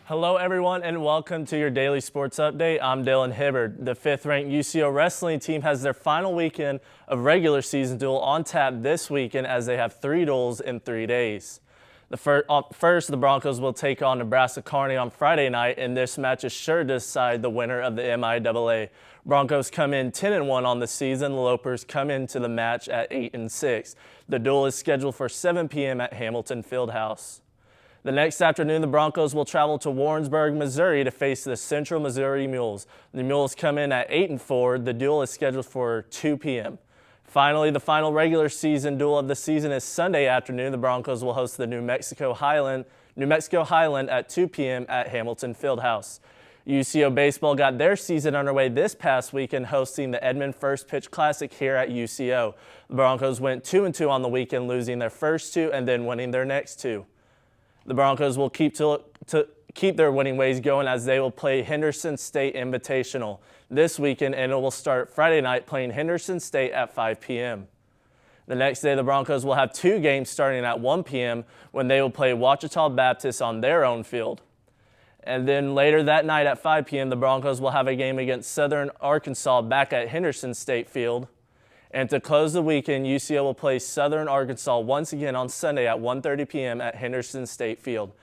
Hello everyone and welcome to your daily sports update. I'm Dylan Hibbard. The 5th-ranked UCO wrestling team has their final weekend of regular season duel on tap this weekend as they have 3 duels in 3 days. First, the Broncos will take on Nebraska Kearney on Friday night, and this match is sure to decide the winner of the MIAA. Broncos come in 10-1 on the season. The Lopers come into the match at 8-6. The duel is scheduled for 7 p.m. at Hamilton Fieldhouse. The next afternoon, the Broncos will travel to Warrensburg, Missouri to face the Central Missouri Mules. The Mules come in at 8-4. The duel is scheduled for 2 p.m. Finally, the final regular season duel of the season is Sunday afternoon. The Broncos will host the New Mexico Highland at 2 p.m. at Hamilton Fieldhouse. UCO baseball got their season underway this past weekend, hosting the Edmond First Pitch Classic here at UCO. The Broncos went 2-2 on the weekend, losing their first 2 and then winning their next 2. The Broncos will keep their winning ways going as they will play Henderson State Invitational this weekend, and it will start Friday night playing Henderson State at 5 p.m. The next day, the Broncos will have 2 games starting at 1 p.m. when they will play Ouachita Baptist on their own field. And then later that night at 5 p.m., the Broncos will have a game against Southern Arkansas back at Henderson State Field. And to close the weekend, UCO will play Southern Arkansas once again on Sunday at 1:30 p.m. at Henderson State Field.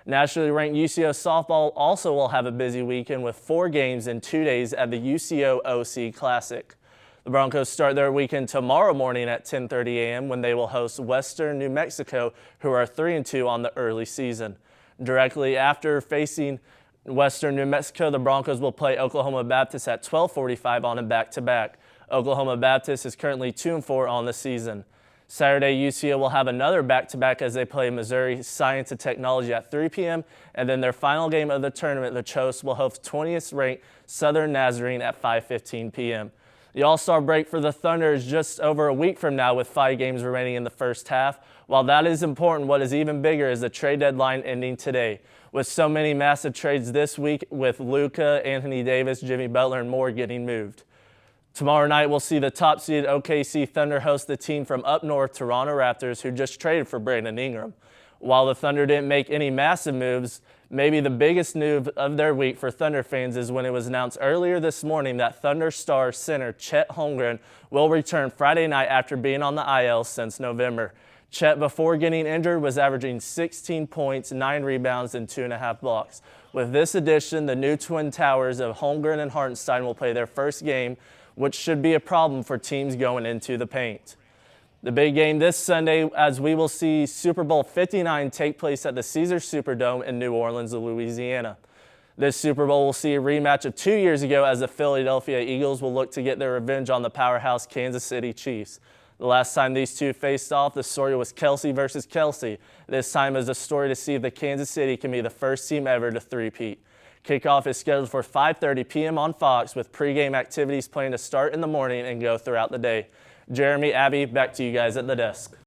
Nationally ranked UCO softball also will have a busy weekend with 4 games in 2 days at the UCO OC Classic. The Broncos start their weekend tomorrow morning at 10:30 a.m. when they will host Western New Mexico, who are 3-2 on the early season. Directly after facing Western New Mexico, the Broncos will play Oklahoma Baptist at 12:45 on a back-to-back. Oklahoma Baptist is currently 2-4 on the season. Saturday, UCO will have another back-to-back as they play Missouri Science and Technology at 3 p.m. And then their final game of the tournament, the Choate, will host 20th-ranked Southern Nazarene at 5:15 p.m. The All-Star break for the Thunder is just over a week from now with 5 games remaining in the first half. While that is important, what is even bigger is the trade deadline ending today. With so many massive trades this week with Luka, Anthony Davis, Jimmy Butler, and more getting moved. Tomorrow night, we'll see the top-seeded OKC Thunder host the team from up north, Toronto Raptors, who just traded for Brandon Ingram. While the Thunder didn't make any massive moves, maybe the biggest news of their week for Thunder fans is when it was announced earlier this morning that Thunder star center Chet Holmgren will return Friday night after being on the IL since November. Chet, before getting injured, was averaging 16 points, 9 rebounds, and 2.5 blocks. With this addition, the new Twin Towers of Holmgren and Hartenstein will play their first game, which should be a problem for teams going into the paint. The big game this Sunday, as we will see Super Bowl 59 take place at the Caesars Superdome in New Orleans, Louisiana. This Super Bowl will see a rematch of 2 years ago as the Philadelphia Eagles will look to get their revenge on the powerhouse Kansas City Chiefs. The last time these two faced off, the story was Kelsey versus Kelsey. This time is a story to see if the Kansas City can be the first team ever to three-peat. Kickoff is scheduled for 5:30 p.m. on Fox, with pregame activities planned to start in the morning and go throughout the day. Jeremy, Abby, back to you guys at the desk.